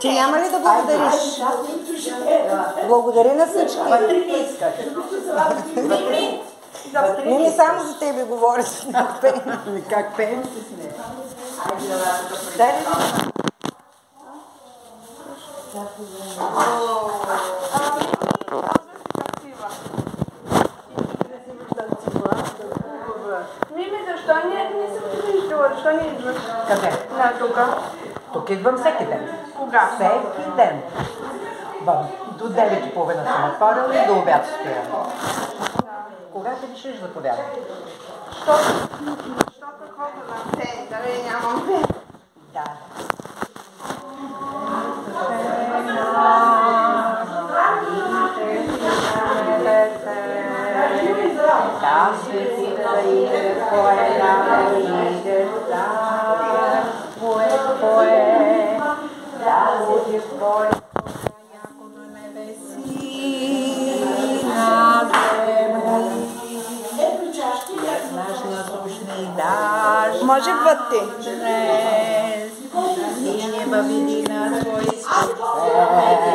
Ти няма ли да благодариш? Благодари на всички. Не само за тебе говоря. Как пеем с нея? Дай ли? Мими, защо не се виждала? Защо не идваш? Къде? Тук. Тук идвам всеки ден. Кога? Всеки ден. До 9:30 съм отворила и до обяд стоя. Когато решиш, заповядай. Защото ходя на фен, дали нямам фен. Да. Може вътре. И не бъди на твои спасени.